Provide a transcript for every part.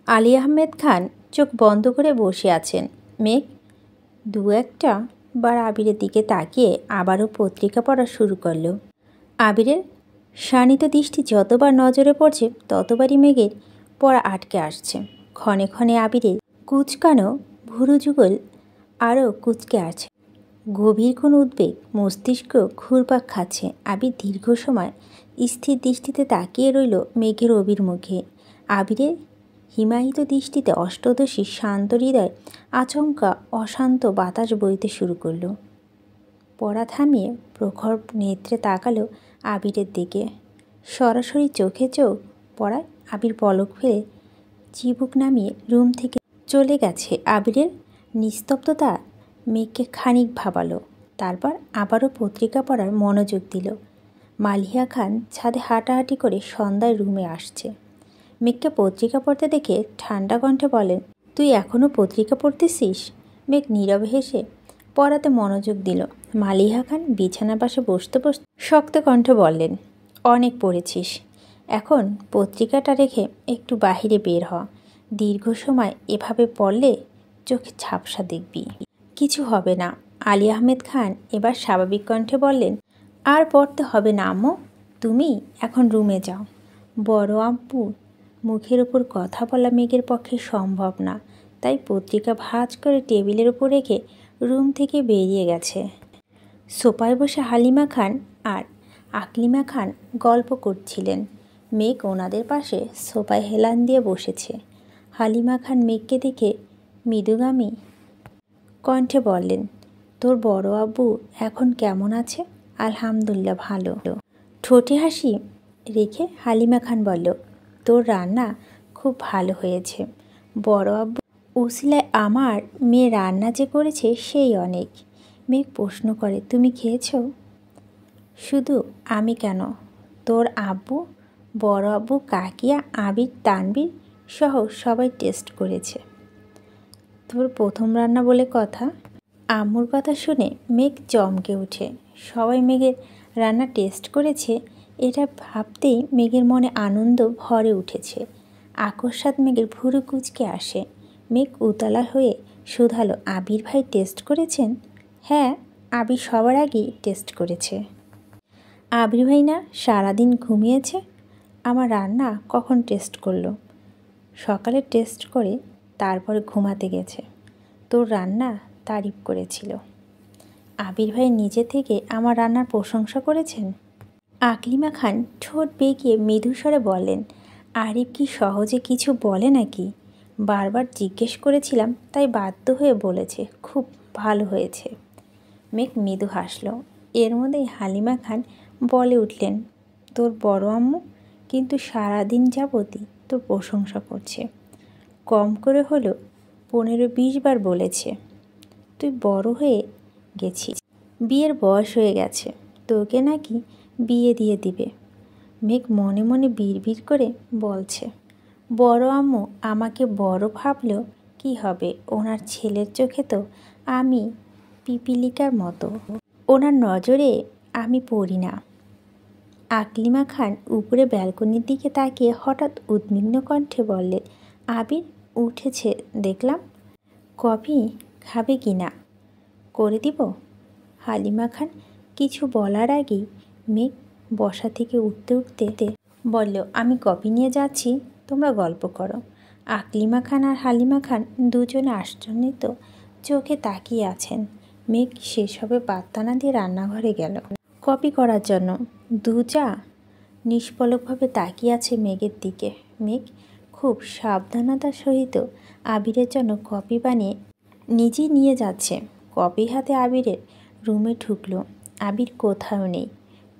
আলী আহমেদ খান চোখ বন্ধ করে বসে আছেন। মেঘ দু একটা বার আবিরের দিকে তাকিয়ে আবারও পত্রিকা পড়া শুরু করল। আবিরের শানিত দৃষ্টি যতবার নজরে পড়ছে ততবারই মেঘের পড়া আটকে আসছে। ক্ষণে ক্ষণে আবিরের কুচকানো ভুরু যুগল আরও কুচকে আছে। গভীর কোনো উদ্বেগ মস্তিষ্ক ঘুরপাক খাচ্ছে। আবির দীর্ঘ সময় স্থির দৃষ্টিতে তাকিয়ে রইল মেঘের অভিমুখে। আবিরের হিমায়িত দৃষ্টিতে অষ্টদশী শান্ত হৃদয় আচমকা অশান্ত বাতাস বইতে শুরু করল। পড়া থামিয়ে প্রখর নেত্রে তাকালো আবিরের দিকে। সরাসরি চোখে চোখ পড়ায় আবির পলক ফেলে চিবুক নামিয়ে রুম থেকে চলে গেছে। আবিরের নিস্তব্ধতা মেঘকে খানিক ভাবালো। তারপর আবারও পত্রিকা পড়ার মনোযোগ দিল। মালিহা খান ছাদে হাঁটাহাঁটি করে সন্ধ্যায় রুমে আসছে। মেঘকে পত্রিকা পড়তে দেখে ঠান্ডা কণ্ঠে বলেন, তুই এখনও পত্রিকা পড়তেছিস? মেঘ নীরবে হেসে পড়াতে মনোযোগ দিল। মালিহা খান বিছানার পাশে বসতে বসতে শক্ত কণ্ঠে বললেন, অনেক পড়েছিস, এখন পত্রিকাটা রেখে একটু বাহিরে বের হ। দীর্ঘ সময় এভাবে পড়লে চোখে ঝাপসা দেখবি। কিছু হবে না। আলী আহমেদ খান এবার স্বাভাবিক কণ্ঠে বললেন, আর পড়তে হবে না আম্মু, তুমি এখন রুমে যাও। বড় আব্বু মুখের ওপর কথা বলা মেঘের পক্ষে সম্ভব না, তাই পত্রিকা ভাঁজ করে টেবিলের ওপর রেখে রুম থেকে বেরিয়ে গেছে। সোফায় বসে হালিমা খান আর আকলিমা খান গল্প করছিলেন। মেঘ ওনাদের পাশে সোফায় হেলান দিয়ে বসেছে। হালিমা খান মেঘকে দেখে মৃদুগামী কণ্ঠে বললেন, তোর বড় আব্বু এখন কেমন আছে? আলহামদুলিল্লাহ ভালো। ঠোঁটে হাসি রেখে হালিমা খান বলল, তোর রান্না খুব ভালো হয়েছে। বড় আব্বু উসিলায় আমার মেয়ে রান্না যে করেছে সেই অনেক। মেঘ প্রশ্ন করে, তুমি খেয়েছ? শুধু আমি কেন, তোর আব্বু, বড় আব্বু, কাকিয়া, আবির, তানবীর সহ সবাই টেস্ট করেছে। তোর প্রথম রান্না বলে কথা। আম্মুর কথা শুনে মেঘ চমকে ওঠে। সবাই মেঘের রান্না টেস্ট করেছে এটা ভাবতেই মেঘের মনে আনন্দ ভরে উঠেছে। আকস্মাৎ মেঘের ভুরু কুঁচকে আসে। মেঘ উতলা হয়ে শুধালো, আবির ভাই টেস্ট করেছেন? হ্যাঁ, আবির সবার আগেই টেস্ট করেছে। আবির ভাই না সারাদিন ঘুমিয়েছে, আমার রান্না কখন টেস্ট করলো? সকালে টেস্ট করে তারপরে ঘুমাতে গেছে। তোর রান্না তারিফ করেছিল। আবির ভাই নিজে থেকে আমার রান্নার প্রশংসা করেছেন। আকলিমা খান ঠোঁট বেঁকিয়ে মৃদুস্বরে বললেন, আরিফ কি সহজে কিছু বলে নাকি? বারবার জিজ্ঞেস করেছিলাম তাই বাধ্য হয়ে বলেছে, খুব ভালো হয়েছে। মেঘ মৃদু হাসল। এর মধ্যেই হালিমা খান বলে উঠলেন, তোর বড় আম্মু কিন্তু সারাদিন যাবতই তোর প্রশংসা করছে। কম করে হলো 15-20 বার বলেছে তুই বড় হয়ে গেছিস, বিয়ের বয়স হয়ে গেছে, তোকে নাকি বিয়ে দিয়ে দিবে। মেঘ মনে মনে বিড়বিড় করে বলছে, বড় আম্মু আমাকে বড় ভাবলেও কি হবে, ওনার ছেলের চোখে তো আমি পিপিলিকার মতো, ওনার নজরে আমি পড়ি না। আকলিমা খান উপরে ব্যালকনির দিকে তাকিয়ে হঠাৎ উদ্বিগ্ন কণ্ঠে বললেন, আবির উঠেছে দেখলাম, কফি খাবে কি না? করে দিব? হালিমা খান কিছু বলার আগেই মেঘ বসা থেকে উঠতে উঠতে বলল, আমি কফি নিয়ে যাচ্ছি, তোমরা গল্প করো। আকলিমা খান আর হালিমা খান দুজনে আশ্চর্যিত চোখে তাকিয়ে আছেন। মেঘ সেসবে পাত্তা না দিয়ে রান্নাঘরে গেল কফি করার জন্য। দু চা নিষ্পলকভাবে তাকিয়ে আছে মেঘের দিকে। মেঘ খুব সাবধানতার সহিত আবিরের জন্য কফি বানিয়ে নিজেই নিয়ে যাচ্ছে। কফি হাতে আবিরের রুমে ঢুকলো। আবির কোথাও নেই।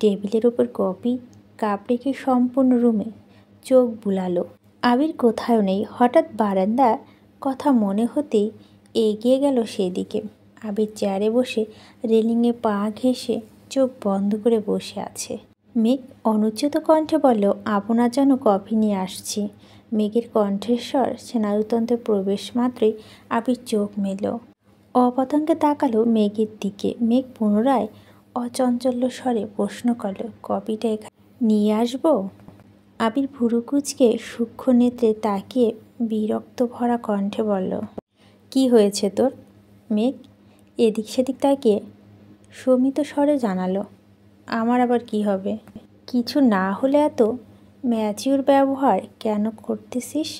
টেবিলের ওপর কফি কাপ রেখে সম্পূর্ণ রুমে চোখ বুলালো। আবির কোথাও নেই। হঠাৎ বারান্দার কথা মনে হতেই এগিয়ে গেল সেদিকে। আবির চেয়ারে বসে রেলিংয়ে পা ঘেঁষে চোখ বন্ধ করে বসে আছে। মেঘ অনুচ্চত কণ্ঠে বলল, আপনার জন্য কফি নিয়ে আসছি। মেঘের কণ্ঠস্বর স্নায়ুতন্ত্রে প্রবেশ মাত্রই আবির চোখ মেলল, অপতঙ্কে তাকালো মেঘের দিকে। মেঘ পুনরায় অচঞ্চল্য স্বরে প্রশ্ন করল, কফিটা এখানে নিয়ে আসবো? আবির ভুরু কুঁচকে সূক্ষ্ম নেত্রে তাকিয়ে বিরক্ত ভরা কণ্ঠে বলল, কি হয়েছে তোর? মেঘ এদিক সেদিক তাকিয়ে শমিত স্বরে জানালো, আমার আবার কি হবে? কিছু না হলে এত ম্যাচিউর ব্যবহার কেন করতেছিস?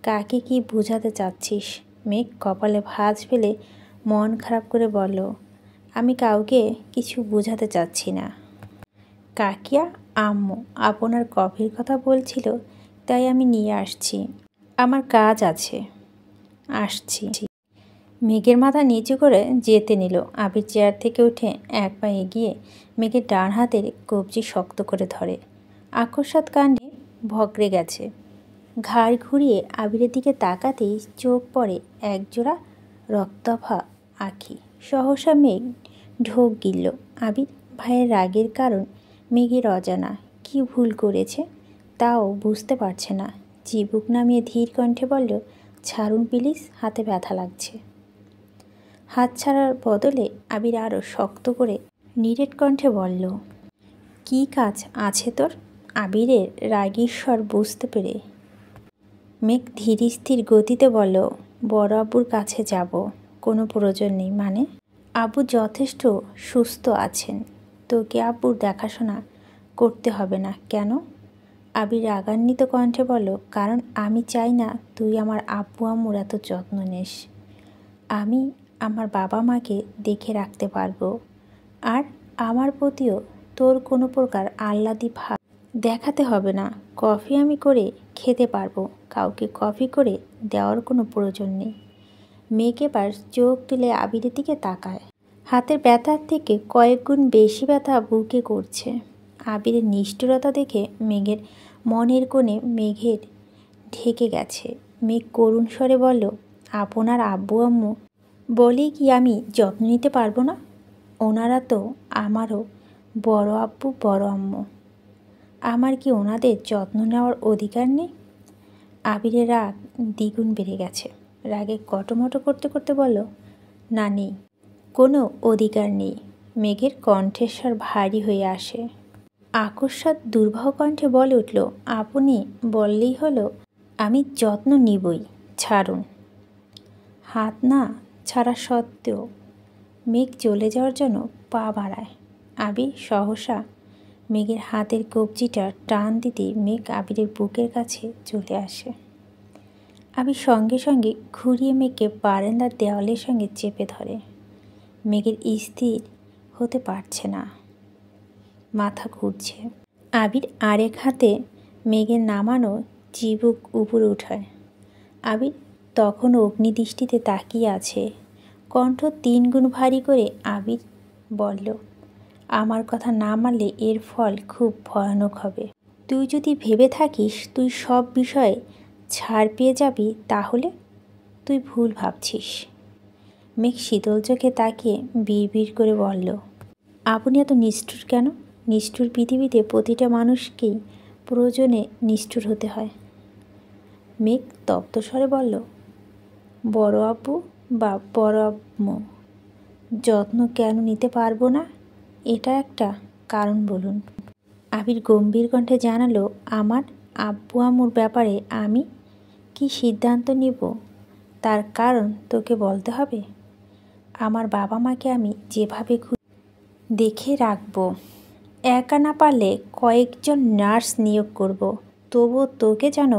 কাকে কি বোঝাতে চাচ্ছিস? মেঘ কপালে ভাঁজ ফেলে মন খারাপ করে বলল, আমি কাউকে কিছু বোঝাতে চাচ্ছি না। কাকিয়া আম্মু আপনার কফির কথা বলছিল, তাই আমি নিয়ে আসছি। আমার কাজ আছে, আসছি। মেঘের মাথা নিচু করে যেতে নিল। আবির চেয়ার থেকে উঠে এক পা এগিয়ে মেঘের ডান হাতের কবজি শক্ত করে ধরে। আকস্মাৎ কাণ্ডে ভগড়ে গেছে। ঘাড় ঘুরিয়ে আবিরের দিকে তাকাতেই চোখ পড়ে একজোড়া রক্তাভা আঁখি। সহসা মেঘ ঢোক গিলল। আবির ভাইয়ের রাগের কারণ মেঘের অজানা। কি ভুল করেছে তাও বুঝতে পারছে না। চিবুক নামিয়ে ধীর কণ্ঠে বলল, ছাড়ুন প্লিজ, হাতে ব্যথা লাগছে। হাত ছাড়ার বদলে আবির আরও শক্ত করে নিরেট কণ্ঠে বলল, কি কাজ আছে তোর? আবিরের রাগের স্বর বুঝতে পেরে মেঘ ধীর স্থির গতিতে বলল, বড় আব্বুর কাছে যাব। কোনো প্রয়োজন নেই। মানে? আব্বু যথেষ্ট সুস্থ আছেন, তোকে আব্বুর দেখাশোনা করতে হবে না। কেন? আবির রাগান্বিত কণ্ঠে বলল, কারণ আমি চাই না তুই আমার আব্বু আম্মুর এত যত্ন নিস। আমি আমার বাবা মাকে দেখে রাখতে পারবো, আর আমার প্রতিও তোর কোনো প্রকার আহ্লাদি ভাব দেখাতে হবে না। কফি আমি করে খেতে পারবো, কাউকে কফি করে দেওয়ার কোনো প্রয়োজন নেই। মেঘ এবার চোখ তুলে আবিরের দিকে তাকায়। হাতের ব্যথার থেকে কয়েক গুণ বেশি ব্যথা বুকে করছে। আবিরের নিষ্ঠুরতা দেখে মেঘের মনের কোণে মেঘের ঢেকে গেছে। মেঘ করুণ স্বরে বলল, আপনার আব্বু আম্মু বলেই কি আমি যত্ন নিতে পারবো না? ওনারা তো আমারও বড় আব্বু বড় আম্মু। আমার কি ওনাদের যত্ন নেওয়ার অধিকার নেই? আবিরের রাগ দ্বিগুণ বেড়ে গেছে। রাগে কটমটো করতে করতে বলল, না, নেই, কোনো অধিকার নেই। মেঘের কণ্ঠস্বর ভারী হয়ে আসে। আকস্মাৎ দুর্বহ কণ্ঠে বলে উঠল, আপনি বললেই হলো, আমি যত্ন নিবই, ছাড়ুন। হাত না ছাড়া সত্ত্বেও মেঘ চলে যাওয়ার জন্য পা বাড়ায়। আবির সহসা মেঘের হাতের কবজিটা টান দিতে মেঘ আবিরের বুকের কাছে চলে আসে। আবির সঙ্গে সঙ্গে ঘুরিয়ে মেঘকে বারান্দার দেওয়ালের সঙ্গে চেপে ধরে। মেঘের স্থির হতে পারছে না, মাথা ঘুরছে। আবির আরেক হাতে মেঘের নামানো চিবুক উপরে উঠায়। আবির তখনও অগ্নিদৃষ্টিতে তাকিয়ে আছে। কণ্ঠ 3 গুণ ভারী করে আবির বলল, আমার কথা না মানলে এর ফল খুব ভয়ানক হবে। তুই যদি ভেবে থাকিস তুই সব বিষয়ে ছাড় পেয়ে যাবি, তাহলে তুই ভুল ভাবছিস। মেঘ শীতল চোখে তাকিয়ে বিড়বিড় করে বলল, আপনি এত নিষ্ঠুর কেন? নিষ্ঠুর পৃথিবীতে প্রতিটা মানুষকেই প্রয়োজনে নিষ্ঠুর হতে হয়। মেঘ তপ্ত স্বরে বলল, বড় আব্বু বা বড় আম্মু যত্ন কেন নিতে পারবো না? এটা একটা কারণ বলুন। আবির গম্ভীর কণ্ঠে জানালো, আমার আব্বু আম্মুর ব্যাপারে আমি কি সিদ্ধান্ত নিব তার কারণ তোকে বলতে হবে। আমার বাবা মাকে আমি যেভাবে দেখে রাখবো, একা না পারলে কয়েকজন নার্স নিয়োগ করব, তবুও তোকে যেন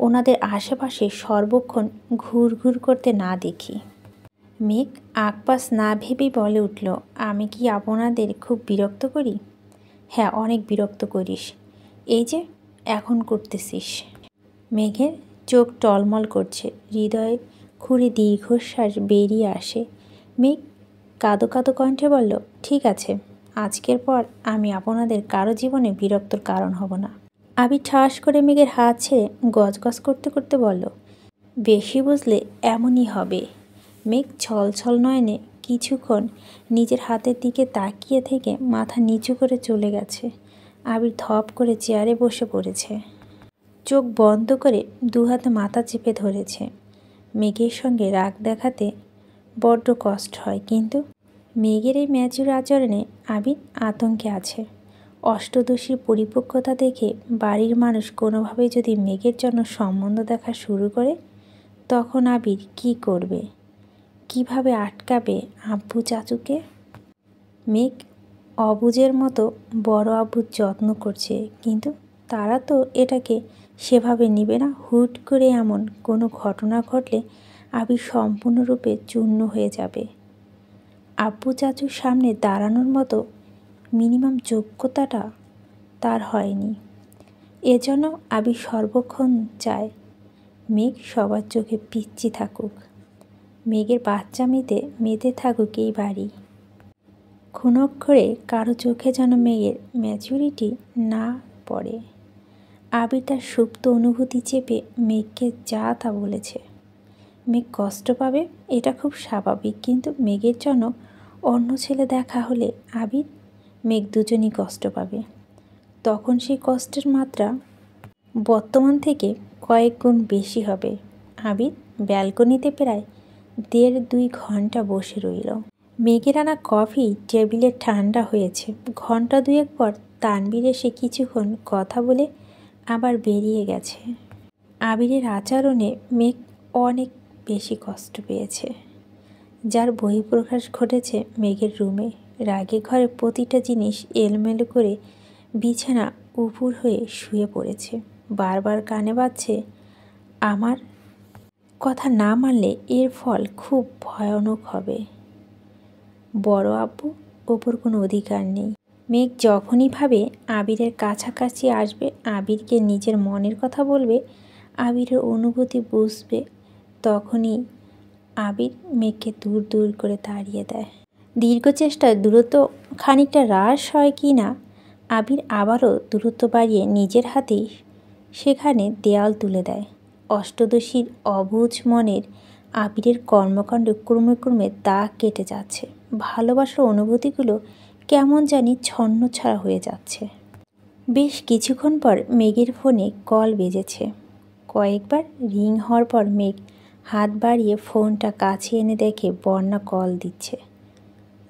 ওনাদের আশেপাশে সর্বক্ষণ ঘুরঘুর করতে না দেখি। মেঘ আকপাস না ভেবেই বলে উঠল, আমি কি আপনাদের খুব বিরক্ত করি? হ্যাঁ, অনেক বিরক্ত করিস। এই যে এখন করতেছিস। মেঘের চোখ টলমল করছে, হৃদয়ে খুঁড়ে দীর্ঘশ্বাস বেরিয়ে আসে। মেঘ কাঁদো কাঁদো কণ্ঠে বলল, ঠিক আছে, আজকের পর আমি আপনাদের কারো জীবনে বিরক্তর কারণ হব না। আবির ঠাস করে মেঘের হাত ছেড়ে গজগজ করতে করতে বলল, বেশি বুঝলে এমনই হবে। মেঘ ছলছল নয়নে কিছুক্ষণ নিজের হাতের দিকে তাকিয়ে থেকে মাথা নিচু করে চলে গেছে। আবির ধপ করে চেয়ারে বসে পড়েছে। চোখ বন্ধ করে দু হাতে মাথা চেপে ধরেছে। মেঘের সঙ্গে রাগ দেখাতে বড্ড কষ্ট হয়, কিন্তু মেঘের এই ম্যাচুর আচরণে আবির আতঙ্কে আছে। অষ্টদশীর পরিপক্কতা দেখে বাড়ির মানুষ কোনোভাবেই যদি মেঘের জন্য সম্বন্ধ দেখা শুরু করে, তখন আবির কী করবে? কিভাবে আটকাবে আব্বু চাচুকে? মেঘ অবুঝের মতো বড় আব্বুর যত্ন করছে, কিন্তু তারা তো এটাকে সেভাবে নেবে না। হুট করে এমন কোনো ঘটনা ঘটলে আবির সম্পূর্ণরূপে চূর্ণ হয়ে যাবে। আব্বু চাচুর সামনে দাঁড়ানোর মতো মিনিমাম যোগ্যতাটা তার হয়নি। এজন্য আবির সর্বক্ষণ চায় মেঘ সবার চোখে পিচ্চি থাকুক, মেঘের বাচ্চা মেতে থাকুক এই বাড়ি। ক্ষণক্ষরে কারো চোখে যেন মেঘের ম্যাচুরিটি না পড়ে। আবির তার সুপ্ত অনুভূতি চেপে মেঘকে যা তা বলেছে। মেঘ কষ্ট পাবে, এটা খুব স্বাভাবিক, কিন্তু মেঘের জন্য অন্য ছেলে দেখা হলে আবির মেঘ দুজনই কষ্ট পাবে। তখন সেই কষ্টের মাত্রা বর্তমান থেকে কয়েক গুণ বেশি হবে। আবির ব্যালকনিতে প্রায় 1.5-2 ঘন্টা বসে রইল। মেঘের আনা কফি টেবিলে ঠান্ডা হয়েছে। ঘন্টা 2 পর তানবীর এসে কিছুক্ষণ কথা বলে আবার বেরিয়ে গেছে। আবিরের আচরণে মেঘ অনেক বেশি কষ্ট পেয়েছে, যার বহিঃপ্রকাশ ঘটেছে মেঘের রুমে। রাগে ঘরে প্রতিটা জিনিস এলোমেলো করে বিছানা উপুড় হয়ে শুয়ে পড়েছে। বারবার কানে বাজছে, আমার কথা না মানলে এর ফল খুব ভয়ানক হবে। বড় আব্বু ওপর কোনো অধিকার নেই। মেঘ যখনই ভাবে আবিরের কাছাকাছি আসবে, আবিরকে নিজের মনের কথা বলবে, আবিরের অনুভূতি বুঝবে, তখনই আবির মেঘকে দূর দূর করে তাড়িয়ে দেয়। দীর্ঘ চেষ্টায় দূরত্ব খানিকটা হ্রাস হয় কি না, আবির আবারও দূরত্ব বাড়িয়ে নিজের হাতেই সেখানে দেয়াল তুলে দেয়। অষ্টদশীর অবুঝ মনের আবিরের কর্মকাণ্ড ক্রমে ক্রমে দাগ কেটে যাচ্ছে। ভালোবাসার অনুভূতিগুলো কেমন জানি ছন্নছাড়া হয়ে যাচ্ছে। বেশ কিছুক্ষণ পর মেঘের ফোনে কল বেজেছে। কয়েকবার রিং হওয়ার পর মেঘ হাত বাড়িয়ে ফোনটা কাছে এনে দেখে বন্যা কল দিচ্ছে।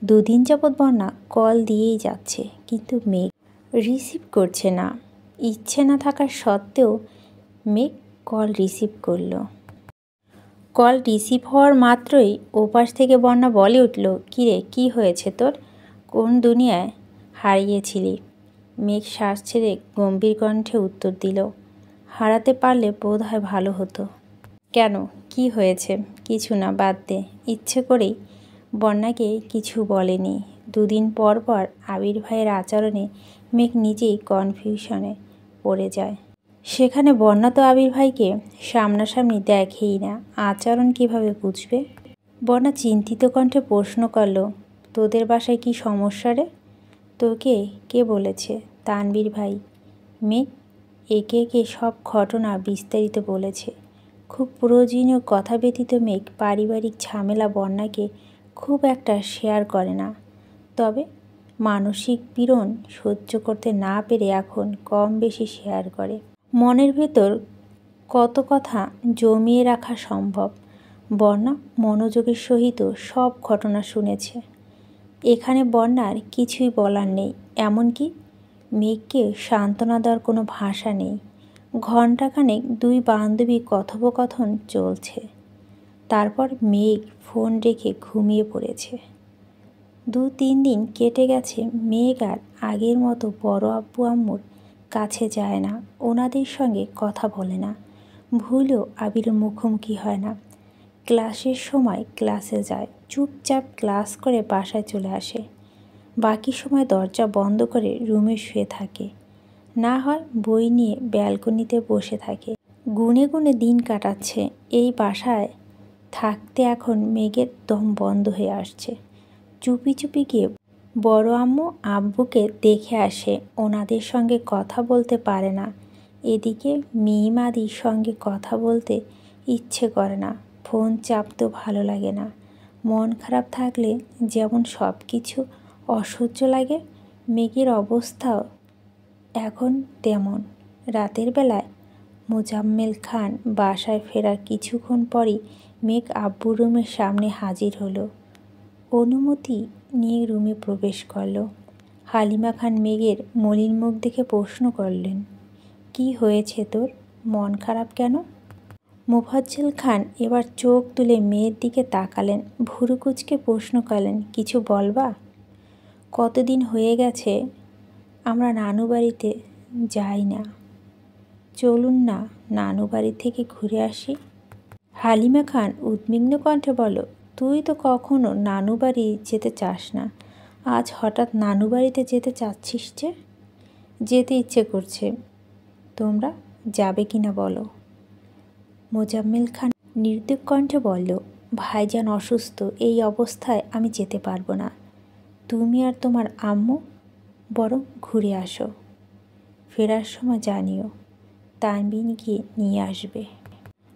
2 দিন যাবৎ বন্যা কল দিয়েই যাচ্ছে, কিন্তু মেঘ রিসিভ করছে না। ইচ্ছে না থাকার সত্ত্বেও মেঘ কল রিসিভ করল। কল রিসিভ হওয়ার মাত্রই ওপাশ থেকে বন্যা বলে উঠল, কিরে, কি হয়েছে তোর? কোন দুনিয়ায় হারিয়েছিলি? মেঘ শ্বাস ছেড়ে গম্ভীর কণ্ঠে উত্তর দিল, হারাতে পারলে বোধ হয় ভালো হতো। কেন, কি হয়েছে? কিছু না, বাদ দে। ইচ্ছে করেই বন্যাকে কিছু বলেনি। 2 দিন পর পর আবির ভাইয়ের আচরণে মেঘ নিজেই কনফিউশনে পড়ে যায়। সেখানে বন্যা তো আবির ভাইকে সামনাসামনি দেখেই না, আচরণ কিভাবে বুঝবে? বন্যা চিন্তিত কণ্ঠে প্রশ্ন করল, তোদের বাসায় কি সমস্যা রে? তোকে কে বলেছে? তানবীর ভাই। মেঘ একে একে সব ঘটনা বিস্তারিত বলেছে। খুব প্রয়োজনীয় কথা ব্যতীত মেঘ পারিবারিক ঝামেলা বন্যাকে খুব একটা শেয়ার করে না, তবে মানসিক পীড়ন সহ্য করতে না পেরে এখন কম বেশি শেয়ার করে। মনের ভেতর কত কথা জমিয়ে রাখা সম্ভব? বন্যা মনোযোগের সহিত সব ঘটনা শুনেছে। এখানে বন্যার কিছুই বলার নেই, এমনকি মেঘকে সান্ত্বনা দেওয়ার কোনো ভাষা নেই। ঘণ্টাখানেক 2 বান্ধবী কথোপকথন চলছে, তারপর মেঘ ফোন রেখে ঘুমিয়ে পড়েছে। 2-3 দিন কেটে গেছে। মেঘ আর আগের মতো বড় আব্বু আম্মুর কাছে যায় না, ওনাদের সঙ্গে কথা বলে না, ভুলেও আবিরের মুখোমুখি হয় না। ক্লাসের সময় ক্লাসে যায়, চুপচাপ ক্লাস করে বাসায় চলে আসে। বাকি সময় দরজা বন্ধ করে রুমে শুয়ে থাকে, না হয় বই নিয়ে ব্যালকনিতে বসে থাকে। গুনে গুনে দিন কাটাচ্ছে। এই বাসায় থাকতে এখন মেঘের দম বন্ধ হয়ে আসছে। চুপি চুপি গিয়ে বড় আম্মু আব্বুকে দেখে আসে, ওনাদের সঙ্গে কথা বলতে পারে না। এদিকে মিহিমাদির সঙ্গে কথা বলতে ইচ্ছে করে না, ফোন চাপতেও ভালো লাগে না। মন খারাপ থাকলে যেমন সব কিছু অসহ্য লাগে, মেঘের অবস্থাও এখন তেমন। রাতের বেলায় মোজাম্মেল খান বাসায় ফেরার কিছুক্ষণ পরই মেঘ আব্বুর রুমের সামনে হাজির হলো। অনুমতি নিয়ে রুমে প্রবেশ করলো। হালিমা খান মেঘের মলিন মুখ দেখে প্রশ্ন করলেন, কি হয়েছে তোর? মন খারাপ কেন? মোফাজ্জল খান এবার চোখ তুলে মেয়ের দিকে তাকালেন, ভুরু কুঁচকে প্রশ্ন করলেন, কিছু বলবা? কতদিন হয়ে গেছে আমরা নানু বাড়িতে যাই না, চলুন না নানু বাড়ি থেকে ঘুরে আসি। হালিমা খান উদ্বিগ্ন কণ্ঠে বলল, তুই তো কখনো নানু বাড়ি যেতে চাস না, আজ হঠাৎ নানু বাড়িতে যেতে চাচ্ছিস যে? যেতে ইচ্ছে করছে, তোমরা যাবে কি না বলো? মোজাম্মেল খান নির্দীপ কণ্ঠে বলল, ভাইজান অসুস্থ, এই অবস্থায় আমি যেতে পারবো না। তুমি আর তোমার আম্মু বরং ঘুরে আসো, ফেরার সময় জানিও, তানবিন গিয়ে নিয়ে আসবে।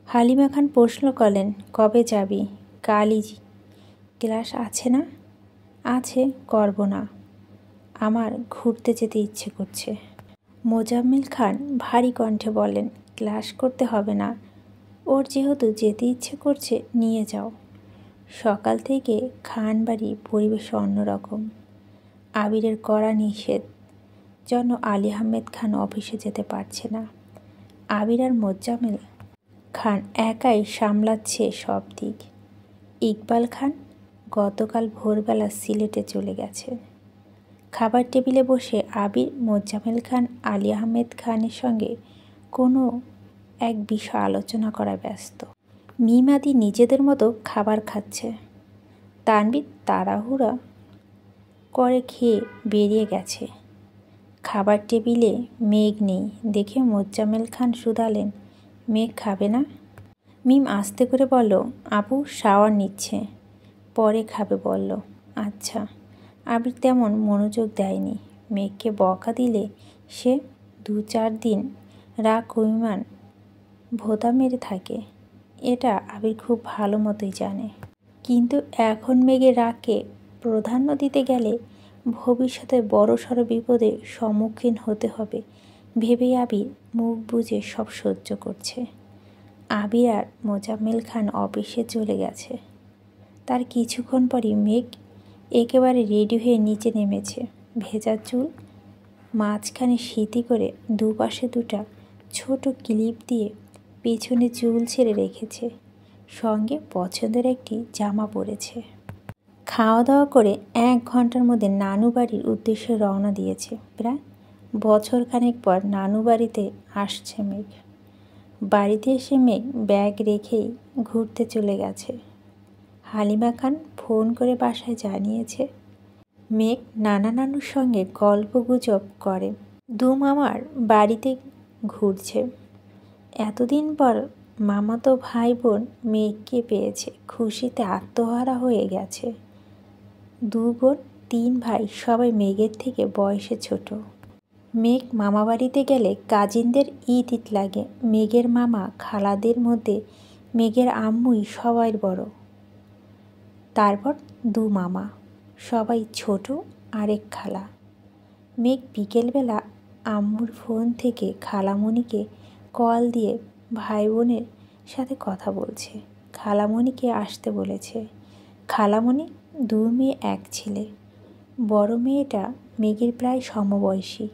হালিমা খান প্রশ্ন করলেন, কবে যাবি? কালই। ক্লাস আছে না? আছে, করব না, আমার ঘুরতে যেতে ইচ্ছে করছে। মোজাম্মেল খান ভারী কণ্ঠে বললেন, ক্লাস করতে হবে না, ওর যেহেতু যেতে ইচ্ছে করছে নিয়ে যাও। সকাল থেকে খান বাড়ি পরিবেশ অন্যরকম। আবিরের কড়া নিষেধ জন্য আলী আহমেদ খান অফিসে যেতে পারছে না। আবির আর মোজাম্মেল খান একাই সামলাচ্ছে সব দিক। ইকবাল খান গতকাল ভোরবেলা সিলেটে চলে গেছে। খাবার টেবিলে বসে আবির মোজাম্মেল খান আলী আহমেদ খানের সঙ্গে কোনো এক বিষয় আলোচনা করা ব্যস্ত। মিমাদি নিজেদের মতো খাবার খাচ্ছে। তানভীর তাড়াহুড়া করে খেয়ে বেরিয়ে গেছে। খাবার টেবিলে মেঘ নেই দেখে মোজাম্মেল খান শুধালেন, মেঘ খাবে না? মিম আস্তে করে বলল, আপু শাওয়ার নিচ্ছে, পরে খাবে বলল। আচ্ছা। আবির তেমন মনোযোগ দেয়নি। মেঘকে বকা দিলে সে 2-4 দিন রাগ অভিমান ভোঁতা মেরে থাকে, এটা আবির খুব ভালো মতোই জানে। কিন্তু এখন মেঘের রাগকে প্রাধান্য দিতে গেলে ভবিষ্যতে বড়সড় বিপদের সম্মুখীন হতে হবে ভেবেই আবির মুখ বুজে সব সহ্য করছে। আবির আর মোজাম্মেল খান অফিসে চলে গেছে। তার কিছুক্ষণ পরই মেঘ একেবারে রেডি হয়ে নিচে নেমেছে। ভেজা চুল মাঝখানে সিঁথি করে দুপাশে 2টা ছোট ক্লিপ দিয়ে পেছনে চুল ছেড়ে রেখেছে, সঙ্গে পছন্দের একটি জামা পরেছে। খাওয়া দাওয়া করে 1 ঘন্টার মধ্যে নানু বাড়ির উদ্দেশ্যে রওনা দিয়েছে। প্রায় বছরখানেক পর নানু বাড়িতে আসছে মেঘ। বাড়িতে এসে মেঘ ব্যাগ রেখেই ঘুরতে চলে গেছে। হালিমা খান ফোন করে বাসায় জানিয়েছে মেঘ নানা নানুর সঙ্গে গল্পগুজব করে 2 মামার বাড়িতে ঘুরছে। এতদিন পর মামাতো ভাই বোন মেঘকে পেয়েছে, খুশিতে আত্মহারা হয়ে গেছে। 2 বোন 3 ভাই সবাই মেঘের থেকে বয়সে ছোট। মেঘ মামা বাড়িতে গেলে কাজিনদের ঈদ লাগে। মেঘের মামা খালাদের মধ্যে মেঘের আম্মুই সবার বড়, তারপর 2 মামা, সবাই ছোট, আরেক খালা। মেঘ বিকেলবেলা আম্মুর ফোন থেকে খালামণিকে কল দিয়ে ভাই বোনের সাথে কথা বলছে। খালামণিকে আসতে বলেছে। খালামণি 2 মেয়ে 1 ছেলে। বড় মেয়েটা মেঘের প্রায় সমবয়সী,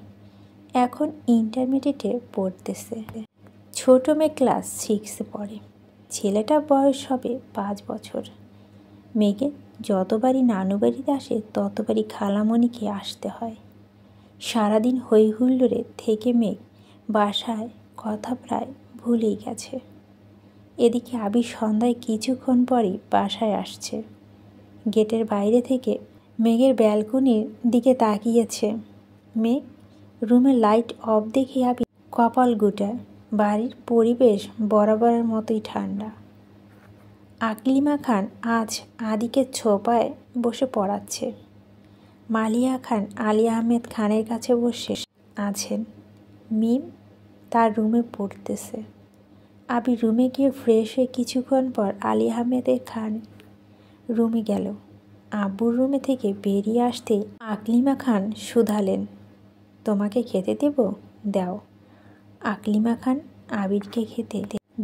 এখন ইন্টারমিডিয়েটে পড়তেছে। ছোট মেয়ে ক্লাস 6-এ পড়ে। ছেলেটার বয়স হবে 5 বছর। মেঘের যতবারই নানু বাড়িতে আসে ততবারই খালামণিকে আসতে হয়। সারাদিন হই হুল্লোড়ে থেকে মেঘ বাসায় কথা প্রায় ভুলেই গেছে। এদিকে আবির সন্ধ্যায় কিছুক্ষণ পরই বাসায় আসছে। গেটের বাইরে থেকে মেঘের ব্যালকনির দিকে তাকিয়েছে। মেঘ রুমের লাইট অফ দেখে আবির কপাল গুটায়। বাড়ির পরিবেশ বরাবরের মতোই ঠান্ডা। আকলিমা খান আজ আদিকে ছোপায় বসে পড়াচ্ছে। মালিয়া খান আলী আহমেদ খানের কাছে বসে আছেন। মিম তার রুমে পড়তেছে। আবির রুমে গিয়ে ফ্রেশ হয়ে কিছুক্ষণ পর আলী আহমেদের খান রুমে গেল। আব্বুর রুমে থেকে বেরিয়ে আসতে আকলিমা খান শুধালেন, তোমাকে খেতে দেব? দাও। আকলিমা খান আবিরকে খেতে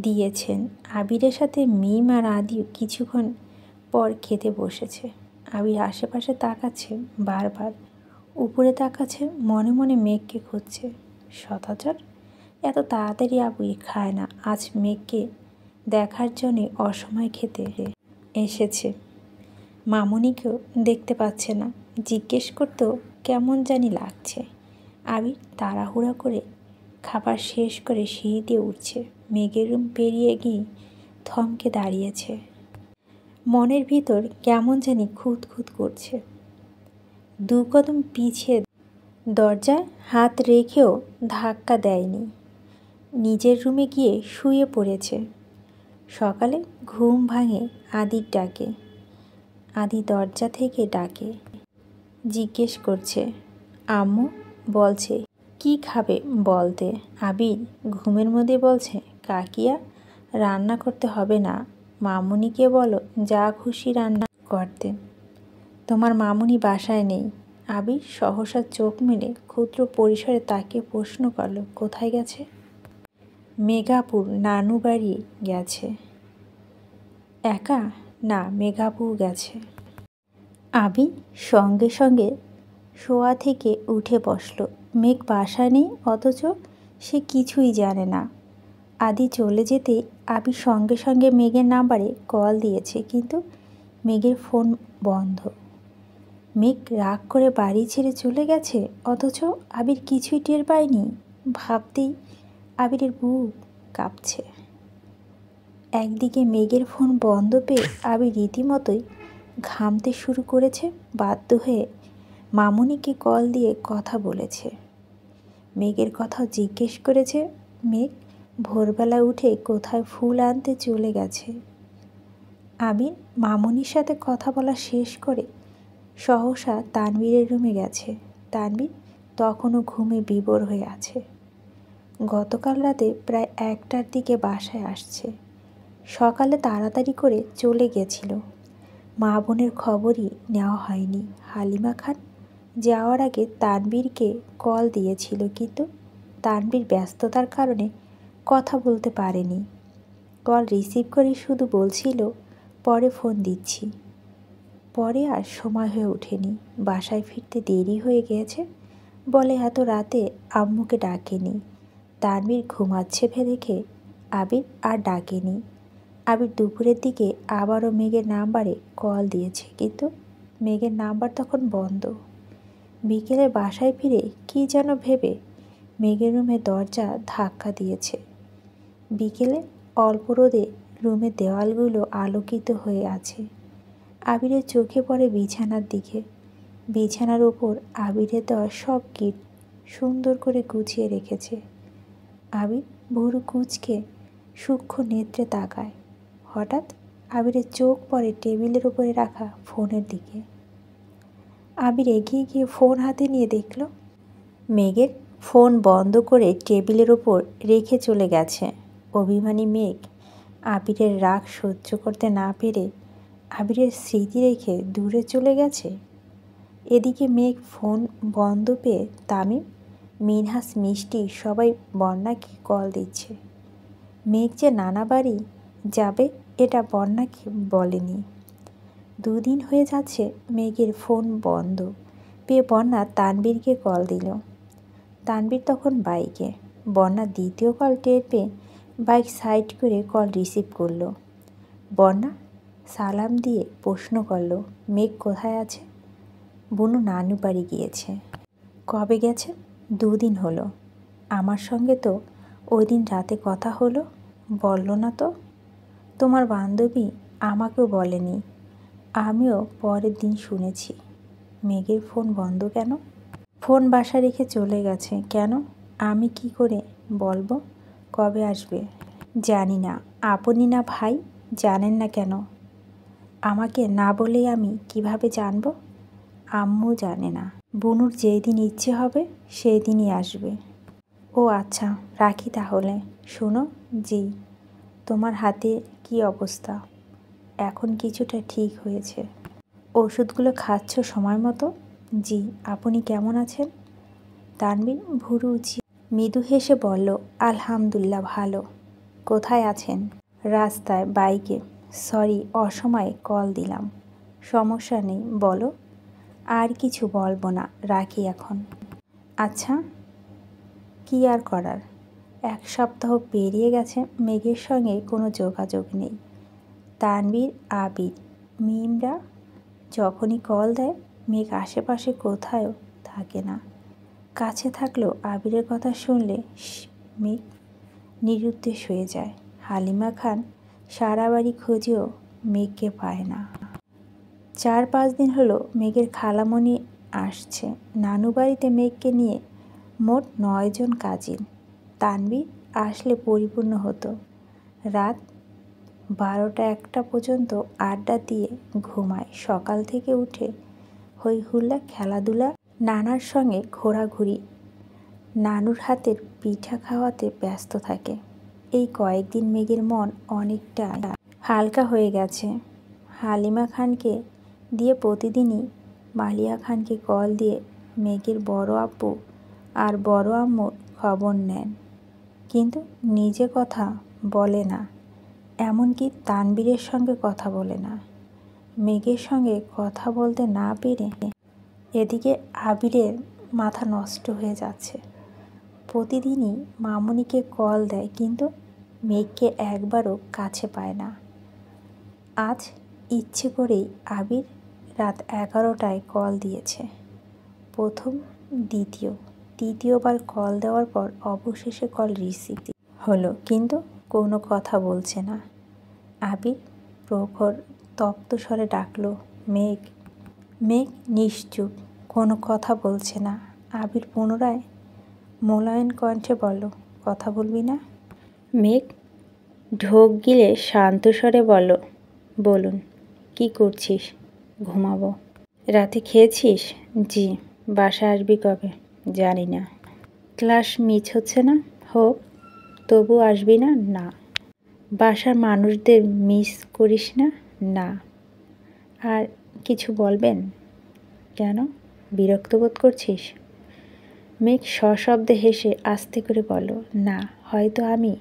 দিয়েছেন। আবিরের সাথে মিম আর আদি কিছুক্ষণ পর খেতে বসেছে। আবির আশেপাশে তাকাচ্ছে বারবার। উপরে তাকাচ্ছে, মনে মনে মেঘকে খুঁজছে। সচরাচর এত তাড়াতাড়ি আবির খায় না। আজ মেঘকে দেখার জন্যে অসময় খেতে এসেছে। মামুনিকেও দেখতে পাচ্ছে না। জিজ্ঞেস করতেও কেমন জানি লাগছে। আবির তাড়াহুড়া করে খাবার শেষ করে সিঁড়ি দিয়ে উঠছে। মেঘের রুম পেরিয়ে গিয়ে থমকে দাঁড়িয়েছে। মনের ভিতর কেমন জানি খুঁতখুত করছে। দু কদম পিছিয়ে দরজায় হাত রেখেও ধাক্কা দেয়নি। নিজের রুমে গিয়ে শুয়ে পড়েছে। সকালে ঘুম ভাঙে আদির ডাকে। আদি দরজা থেকে ডাকে, জিজ্ঞেস করছে, আম্মু? বলছে, কি খাবে বলতে। আবির ঘুমের মধ্যে বলছে, কাকিয়া রান্না করতে হবে না, মামুনিকে বলো যা খুশি রান্না করতে। তোমার মামুনি বাসায় নেই। আবির সহসা চোখ মেলে ক্ষুদ্র পরিসরে তাকে প্রশ্ন করল, কোথায় গেছে? মেঘাপুর নানু বাড়ি গেছে। একা? না, মেঘাপুর গেছে। আবির সঙ্গে সঙ্গে শোয়া থেকে উঠে বসল। মেঘ বাসায় নেই, অথচ সে কিছুই জানে না। আদি চলে যেতে আবির সঙ্গে সঙ্গে মেঘের নাম্বারে কল দিয়েছে, কিন্তু মেঘের ফোন বন্ধ। মেঘ রাগ করে বাড়ি ছেড়ে চলে গেছে, অথচ আবির কিছুই টের পায়নি। ভাবতেই আবিরের বুক কাঁপছে। একদিকে মেঘের ফোন বন্ধ পেয়ে আবির রীতিমতোই ঘামতে শুরু করেছে। বাধ্য হয়ে মামুনিকে কল দিয়ে কথা বলেছে। মেঘের কথাও জিজ্ঞেস করেছে। মেঘ ভোরবেলা উঠে কোথায় ফুল আনতে চলে গেছে। আবির মামুনির সাথে কথা বলা শেষ করে সহসা তানবীরের রুমে গেছে। তানবীর তখনও ঘুমে বিভোর হয়ে আছে। গতকাল রাতে প্রায় 1টার দিকে বাসায় আসছে। সকালে তাড়াতাড়ি করে চলে গেছিল। মা বোনের খবরই নেওয়া হয়নি। হালিমা খান যাওয়ার আগে তানবীরকে কল দিয়েছিল, কিন্তু তানবীর ব্যস্ততার কারণে কথা বলতে পারেনি। কল রিসিভ করে শুধু বলছিল, পরে ফোন দিচ্ছি। পরে আর সময় হয়ে ওঠেনি। বাসায় ফিরতে দেরি হয়ে গিয়েছে বলে এত রাতে আম্মুকে ডাকেনি। তানবীর ঘুমাচ্ছে দেখে আবির আর ডাকেনি। আবির দুপুরের দিকে আবারও মেঘের নাম্বারে কল দিয়েছে, কিন্তু মেঘের নাম্বার তখন বন্ধ। বিকেলে বাসায় ফিরে কী যেন ভেবে মেঘের রুমে দরজা ধাক্কা দিয়েছে। বিকেলে অল্প রোদে রুমের দেওয়ালগুলো আলোকিত হয়ে আছে। আবিরের চোখে পড়ে বিছানার দিকে। বিছানার ওপর আবিরের দেওয়া সব গিফট সুন্দর করে গুছিয়ে রেখেছে। আবির ভুরু কুঁচকে সূক্ষ্ম নেত্রে তাকায়। হঠাৎ আবিরের চোখ পড়ে টেবিলের উপরে রাখা ফোনের দিকে। আবির এগিয়ে গিয়ে ফোন হাতে নিয়ে দেখল মেঘের ফোন বন্ধ করে টেবিলের ওপর রেখে চলে গেছে। অভিমানী মেঘ আবিরের রাগ সহ্য করতে না পেরে আবিরের স্মৃতি রেখে দূরে চলে গেছে। এদিকে মেঘ ফোন বন্ধ পেয়ে তামিম, মিনহাস, মিষ্টি সবাই বন্যাকে কল দিচ্ছে। মেঘ যে নানা বাড়ি যাবে এটা বন্যাকে বলেনি। 2 দিন হয়ে যাচ্ছে মেঘের ফোন বন্ধ পেয়ে বন্যা তানবীরকে কল দিল। তানবীর তখন বাইকে। বন্যা দ্বিতীয় কল টের পেয়ে বাইক সাইড করে কল রিসিভ করলো। বন্যা সালাম দিয়ে প্রশ্ন করলো, মেঘ কোথায় আছে? বুনু নানু বাড়ি গিয়েছে। কবে গেছে? 2 দিন হলো। আমার সঙ্গে তো ওই দিন রাতে কথা হলো, বলল না তো। তোমার বান্ধবী আমাকেও বলেনি, আমিও পরের দিন শুনেছি। মেঘের ফোন বন্ধ কেন? ফোন বাসা রেখে চলে গেছে। কেন? আমি কি করে বলবো? কবে আসবে? জানি না। আপনি না ভাই, জানেন না কেন? আমাকে না বলেই আমি কিভাবে জানবো? আম্মু জানে না। বুনুর যেই দিন ইচ্ছে হবে সেই দিনই আসবে। ও আচ্ছা, রাখি তাহলে। শোনো। জি। তোমার হাতে কি অবস্থা? এখন কিছুটা ঠিক হয়েছে। ওষুধগুলো খাচ্ছ সময় মতো? জি। আপনি কেমন আছেন? তানবীর ভুরু উঁচিয়ে মৃদু হেসে বলল, আলহামদুলিল্লাহ ভালো। কোথায় আছেন? রাস্তায়, বাইকে। সরি অসময়ে কল দিলাম। সমস্যা নেই, বলো। আর কিছু বলবো না, রাখি এখন। আচ্ছা, কি আর করার। 1 সপ্তাহ পেরিয়ে গেছে, মেঘের সঙ্গে কোনো যোগাযোগ নেই। তানবীর, আবির, মিমরা যখনই কল দেয়, মেঘ আশেপাশে কোথাও থাকে না। কাছে থাকলেও আবিরের কথা শুনলে মেঘ নিরুদ্দেশ হয়ে যায়। হালিমা খান সারা বাড়ি খুঁজেও মেঘকে পায় না। 4-5 দিন হলো মেঘের খালামণি আসছে। নানু বাড়িতে মেঘকে নিয়ে মোট 9 জন কাজিন। তানবীর আসলে পরিপূর্ণ হতো। রাত 12টা-1টা পর্যন্ত আড্ডা দিয়ে ঘুমায়। সকাল থেকে উঠে হই হুল্লা, খেলাধুলা, নানার সঙ্গে ঘোরাঘুরি, নানুর হাতের পিঠা খাওয়াতে ব্যস্ত থাকে। এই কয়েকদিন মেঘের মন অনেকটা হালকা হয়ে গেছে। হালিমা খানকে দিয়ে প্রতিদিনই মালিয়া খানকে কল দিয়ে মেঘের বড় আব্বু আর বড় আম্মুর খবর নেন, কিন্তু নিজে কথা বলে না। এমনকি তানবীরের সঙ্গে কথা বলে না। মেঘের সঙ্গে কথা বলতে না পেরে এদিকে আবিরের মাথা নষ্ট হয়ে যাচ্ছে। প্রতিদিনই মামুনিকে কল দেয়, কিন্তু মেঘকে একবারও কাছে পায় না। আজ ইচ্ছে করেই আবির রাত 11টায় কল দিয়েছে। প্রথম, দ্বিতীয়, তৃতীয়বার কল দেওয়ার পর অবশেষে কল রিসিভ হলো, কিন্তু কোনো কথা বলছে না। আবির প্রখর তপ্ত স্বরে ডাকলো, মেঘ। মেঘ নিশ্চুপ, কোনো কথা বলছে না। আবির পুনরায় মোলায়েম কণ্ঠে বলল, কথা বলবি না? মেঘ ঢোক গিলে শান্ত স্বরে বলল, বলুন। কি করছিস? ঘুমাবো। রাতে খেয়েছিস? জি। বাসায় আসবি কবে? জানি না। ক্লাস মিস হচ্ছে না? হোক, তবু আসবি না? না। বাসার মানুষদের মিস করিস না? না। আর কিছু বলবেন? কেন, বিরক্ত বোধ করছিস? মেঘ সশব্দে হেসে আস্তে করে বলল, না, হয়তো আমি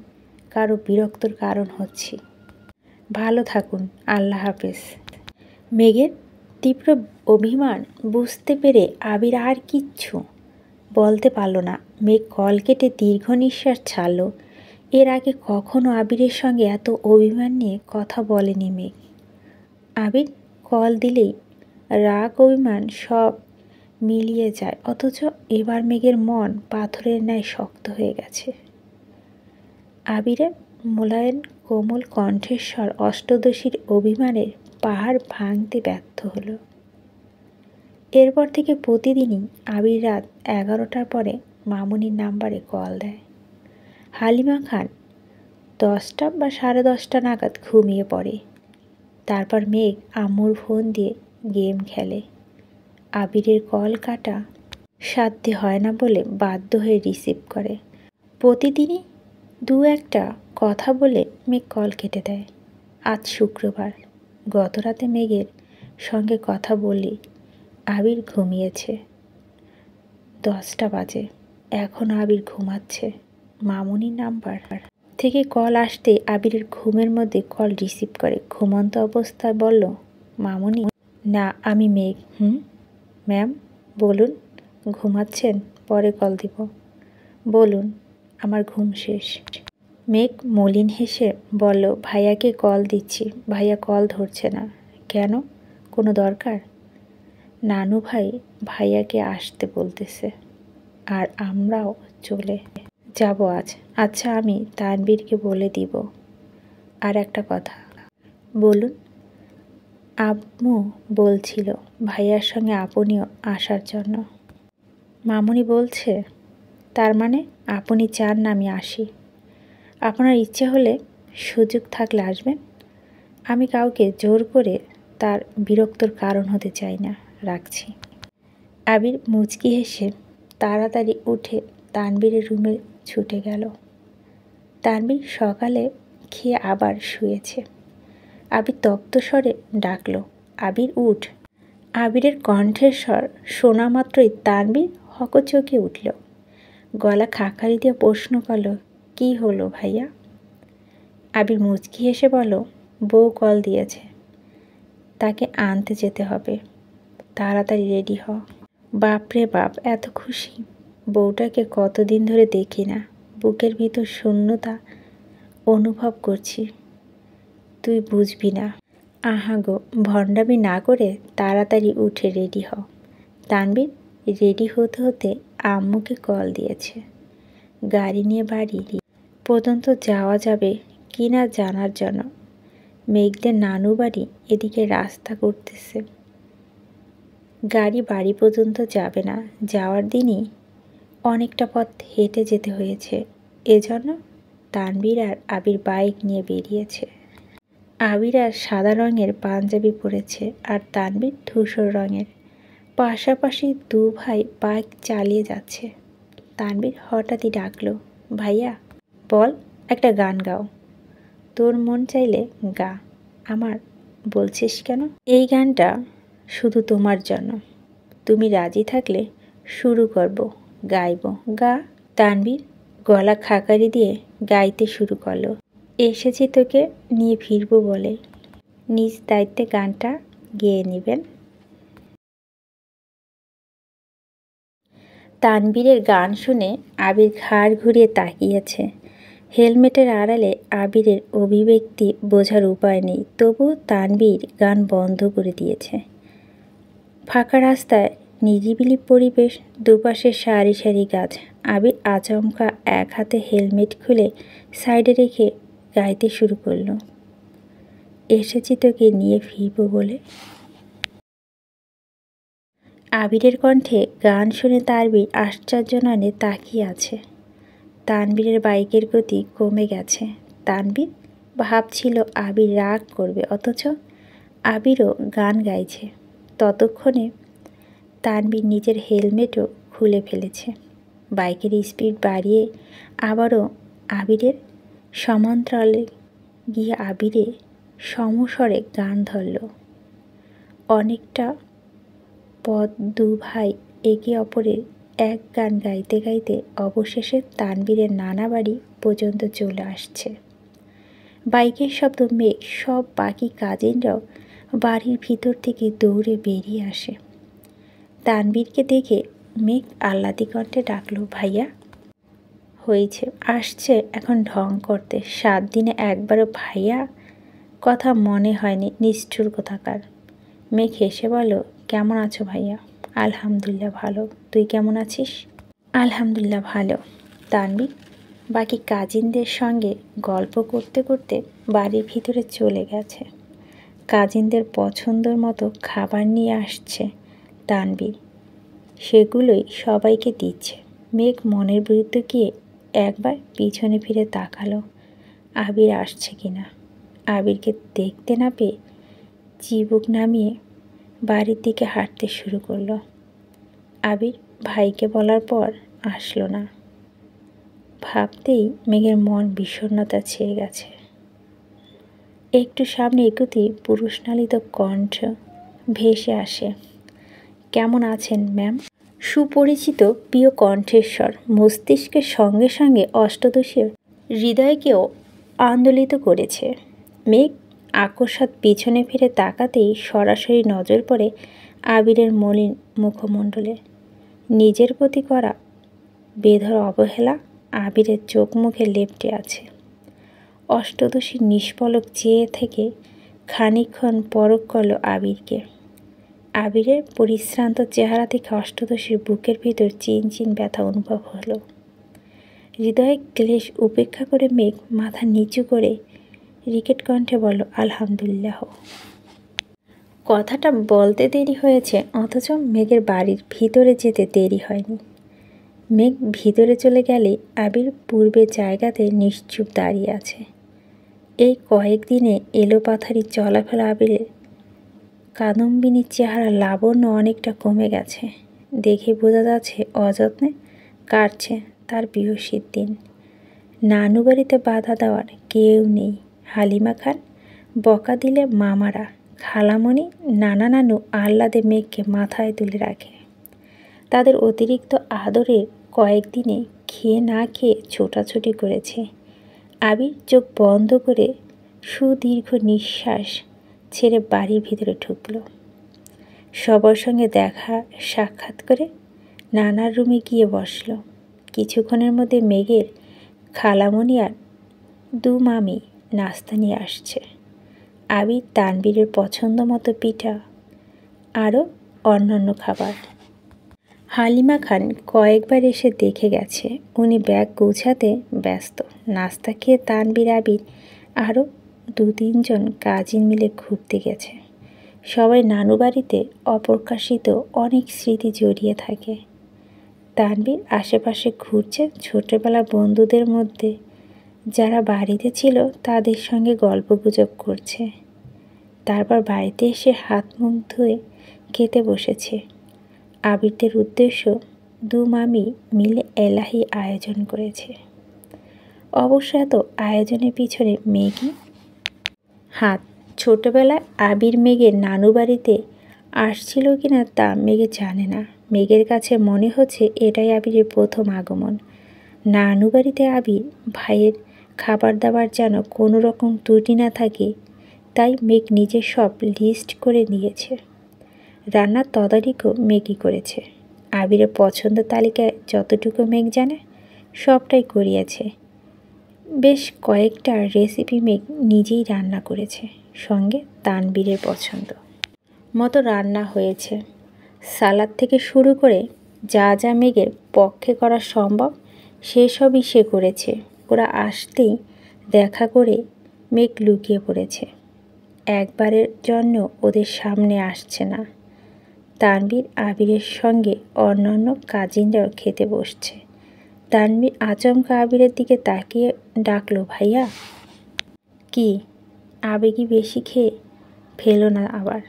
কারো বিরক্তর কারণ হচ্ছি। ভালো থাকুন, আল্লাহ হাফেজ। মেঘের তীব্র অভিমান বুঝতে পেরে আবির আর কিচ্ছু বলতে পারল না। মেঘ কল কেটে দীর্ঘ নিঃশ্বাস ছাড়ল। এর আগে কখনো আবিরের সঙ্গে এত অভিমান নিয়ে কথা বলেনি মেঘ। আবির কল দিলেই রাগ অভিমান সব মিলিয়ে যায়, অথচ এবার মেঘের মন পাথরের ন্যায় শক্ত হয়ে গেছে। আবিরের মোলায়েম কোমল কণ্ঠস্বর অষ্টদশীর অভিমানের পাহাড় ভাঙতে ব্যর্থ হলো। এরপর থেকে প্রতিদিনই আবির রাত 11টার পরে মামুনির নাম্বারে কল দেয়। হালিমা খান 10টা বা 10:30 নাগাদ ঘুমিয়ে পড়ে। তারপর মেঘ আম্মুর ফোন দিয়ে গেম খেলে। আবিরের কল কাটা সাধ্যে হয় না বলে বাধ্য হয়ে রিসিভ করে। প্রতিদিনই 2-1টা কথা বলে মেঘ কল কেটে দেয়। আজ শুক্রবার। গতরাতে মেঘের সঙ্গে কথা বলি আবির ঘুমিয়েছে। 10টা বাজে, এখনও আবির ঘুমাচ্ছে। মামুনির নাম্বার থেকে কল আসতে আবিরের ঘুমের মধ্যে কল রিসিভ করে ঘুমন্ত অবস্থায় বলল, মামুনি। না, আমি মেঘ। ম্যাম, বলুন। ঘুমাচ্ছেন? পরে কল দিব। বলুন, আমার ঘুম শেষ। মেঘ মলিন হেসে বলল, ভাইয়াকে কল দিচ্ছি, ভাইয়া কল ধরছে না। কেন, কোনো দরকার? নানু ভাই ভাইয়াকে আসতে বলতেছে, আর আমরাও চলে যাব আজ। আচ্ছা, আমি তানবীরকে বলে দিব। আর একটা কথা। বলুন। আম্মু বলছিল ভাইয়ার সঙ্গে আপনিও আসার জন্য। মামুনি বলছে? তার মানে আপনি চান না আমি আসি? আপনার ইচ্ছে হলে, সুযোগ থাকলে আসবেন। আমি কাউকে জোর করে তার বিরক্তর কারণ হতে চাই না। রাখছি। আবির মুচকি হেসে তাড়াতাড়ি উঠে তানবীরের রুমে ছুটে গেল। তানবীর সকালে খেয়ে আবার শুয়েছে। আবির তপ্ত স্বরে ডাকল, আবির উঠ। আবিরের কণ্ঠের স্বর শোনা মাত্রই তানবীর হকচকে উঠল। গলা খাকারি দিয়ে প্রশ্ন করল, কি হলো ভাইয়া? আবির মুচকি হেসে বলল, বউ কল দিয়েছে, তাকে আনতে যেতে হবে। তাড়াতাড়ি রেডি হ। বাপরে বাপ, এত খুশি! বউটাকে কতদিন ধরে দেখি না, বুকের ভিতর শূন্যতা অনুভব করছি। তুই বুঝবি না। আহা গো, ভণ্ডামি না করে তাড়াতাড়ি উঠে রেডি হ। তানবীর রেডি হতে হতে আম্মুকে কল দিয়েছে। গাড়ি নিয়ে বাড়ি পর্যন্ত যাওয়া যাবে কি না জানার জন্য। মেঘদের নানু বাড়ি এদিকে রাস্তা করতেছে। গাড়ি বাড়ি পর্যন্ত যাবে না, যাওয়ার দিনই অনেকটা পথ হেঁটে যেতে হয়েছে। এজন্য তানবীর আর আবির বাইক নিয়ে বেরিয়েছে। আবির আর সাদা রঙের পাঞ্জাবি পরেছে আর তানবীর ধূসর রঙের। পাশাপাশি দু ভাই বাইক চালিয়ে যাচ্ছে। তানবীর হঠাৎই ডাকলো, ভাইয়া বল, একটা গান গাও। তোর মন চাইলে গা, আমার বলছিস কেন? এই গানটা শুধু তোমার জন্য। তুমি রাজি থাকলে শুরু করব, গাইব। গা। তানবীর গলা খাকারি দিয়ে গাইতে শুরু করলো। এসেছি তোকে নিয়ে ফিরবো বলে, নিজ দায়িত্বে গানটা গেয়ে নেবেন। তানবীরের গান শুনে আবির ঘাড় ঘুরিয়ে তাকিয়েছে। হেলমেটের আড়ালে আবিরের অভিব্যক্তি বোঝার উপায় নেই, তবু তানবীর গান বন্ধ করে দিয়েছে। ফাঁকা রাস্তায় নিরিবিলি পরিবেশ, দুপাশে সারি সারি গাছ। আবির আচমকা এক হাতে হেলমেট খুলে সাইডে রেখে গাইতে শুরু করলো, এসেছি তোকে নিয়ে ফিরবো বলে। আবিরের কণ্ঠে গান শুনে তানবীর আশ্চর্য নয়নে তাকিয়ে আছে। তানবীরের বাইকের গতি কমে গেছে। তানবীর ভাবছিল আবির রাগ করবে, অথচ আবিরও গান গাইছে। ততক্ষণে তানবীর নিজের হেলমেটও খুলে ফেলেছে। বাইকের স্পিড বাড়িয়ে আবারও আবিরের সমান্তরালে গিয়ে আবিরে সমস্বরে গান ধরল। অনেকটা পথ দু ভাই একে অপরের এক গান গাইতে গাইতে অবশেষে তানবীরের নানা বাড়ি পর্যন্ত চলে আসছে। বাইকের শব্দ মেঘ সব বাকি কাজিনরাও বাড়ির ভিতর থেকে দৌড়ে বেরিয়ে আসে। তানবীরকে দেখে মেঘ আহ্লাদি কণ্ঠে ডাকলো, ভাইয়া। হয়েছে, আসছে এখন ঢং করতে। 7 দিনে একবারও ভাইয়া কথা মনে হয়নি, নিষ্ঠুর কোথাকার। মেঘ হেসে বলল, কেমন আছো ভাইয়া? আলহামদুলিল্লাহ ভালো। তুই কেমন আছিস? আলহামদুলিল্লাহ ভালো। তানবীর বাকি কাজিনদের সঙ্গে গল্প করতে করতে বাড়ির ভিতরে চলে গেছে। কাজিনদের পছন্দের মতো খাবার নিয়ে আসছে তানবীর, সেগুলোই সবাইকে দিচ্ছে। মেঘ মনের বিরুদ্ধে গিয়ে একবার পিছনে ফিরে তাকালো আবির আসছে কিনা। আবিরকে দেখতে না পেয়ে চিবুক নামিয়ে বাড়ির দিকে হাঁটতে শুরু করলো। আবির ভাইকে বলার পর আসলো না। ভাবতেই মেঘের মন বিষণ্ণতা ছেয়ে গেছে। একটু সামনে এগোতেই পুরুষনালিত কণ্ঠ ভেসে আসে, কেমন আছেন ম্যাম? সুপরিচিত প্রিয় কণ্ঠেশ্বর মস্তিষ্কের সঙ্গে সঙ্গে অষ্টদশীয় হৃদয়কেও আন্দোলিত করেছে। মেঘ আকস্মাৎ পিছনে ফিরে তাকাতেই সরাসরি নজর পড়ে আবিরের মলিন মুখমণ্ডলে। নিজের প্রতি করা বেধর অবহেলা আবিরের চোখ মুখে লেপ্টে আছে। অষ্টদশী নিষ্পলক চেয়ে থেকে খানিকক্ষণ পরখ করল আবিরকে। আবিরের পরিশ্রান্ত চেহারা থেকে অষ্টদশীর বুকের ভিতর চিনচিন ব্যথা অনুভব হলো। হৃদয়ে ক্লেশ উপেক্ষা করে মেঘ মাথা নিচু করে রিকেট কণ্ঠে বলল, আলহামদুলিল্লাহ। কথাটা বলতে দেরি হয়েছে, অথচ মেঘের বাড়ির ভিতরে যেতে দেরি হয়নি। মেঘ ভিতরে চলে গেলে আবির পূর্বের জায়গাতে নিশ্চুপ দাঁড়িয়ে আছে। এই কয়েকদিনে এলোপাথারি চলাফেরা আবিরের কাদম্বিনীর চেহারা লাবণ্য অনেকটা কমে গেছে। দেখে বোঝা যাচ্ছে অযত্নে কাটছে তার বিহসির দিন। নানু বাড়িতে বাধা দেওয়ার কেউ নেই। হালিমা খান বকা দিলে মামারা, খালামণি, নানা নানু আহ্লাদে মেঘকে মাথায় তুলে রাখে। তাদের অতিরিক্ত আদরের কয়েকদিনে খেয়ে না খেয়ে ছোটাছুটি করেছে। আবির চোখ বন্ধ করে সুদীর্ঘ নিঃশ্বাস ছেড়ে বাড়ির ভিতরে ঢুকল। সবার সঙ্গে দেখা সাক্ষাৎ করে নানার রুমে গিয়ে বসল। কিছুক্ষণের মধ্যে মেঘের খালামণি আর দু মামি নাস্তা নিয়ে আসছে। আবির তানবীরের পছন্দ মতো পিঠা আরও অন্যান্য খাবার। হালিমা খান কয়েকবার এসে দেখে গেছে। উনি ব্যাগ গোছাতে ব্যস্ত। নাস্তা খেয়ে তানবীর আবির আরও 2-3 জন কাজিন মিলে ঘুরতে গেছে। সবাই নানু বাড়িতে অপ্রকাশিত অনেক স্মৃতি জড়িয়ে থাকে। তানবীর আশেপাশে ঘুরছে, ছোটবেলার বন্ধুদের মধ্যে যারা বাড়িতে ছিল তাদের সঙ্গে গল্পগুজব করছে। তারপর বাড়িতে এসে হাত মুখ ধুয়ে খেতে বসেছে। আবিরদের উদ্দেশ্য দু মামি মিলে এলাহি আয়োজন করেছে। অবশ্য এত আয়োজনের পিছনে মেঘই হাত। ছোটবেলায় আবির মেঘের নানু বাড়িতে আসছিল কিনা তা মেঘে জানে না। মেঘের কাছে মনে হচ্ছে এটাই আবিরের প্রথম আগমন। নানু বাড়িতে আবির ভাইয়ের খাবার দাবার যেন কোনো রকম ত্রুটি না থাকে, তাই মেঘ নিজে সব লিস্ট করে নিয়েছে। রান্নার তদারকিও মেঘই করেছে। আবিরের পছন্দ তালিকায় যতটুকু মেঘ জানে সবটাই করিয়েছে। বেশ কয়েকটা রেসিপি মেঘ নিজেই রান্না করেছে, সঙ্গে তানবীরের পছন্দ মতো রান্না হয়েছে। সালাদ থেকে শুরু করে যা যা মেঘের পক্ষে করা সম্ভব সেসবই সে করেছে। ওরা আসতেই দেখা করে মেঘ লুকিয়ে পড়েছে। একবারের জন্য ওদের সামনে আসছে না। তানবীর আবিরের সঙ্গে অন্যান্য কাজিনরাও খেতে বসছে। তানবীর আচমকা আবিরের দিকে তাকিয়ে ডাকলো, ভাইয়া। কি আবেগী বেশি খেয়ে ফেলো না আবার।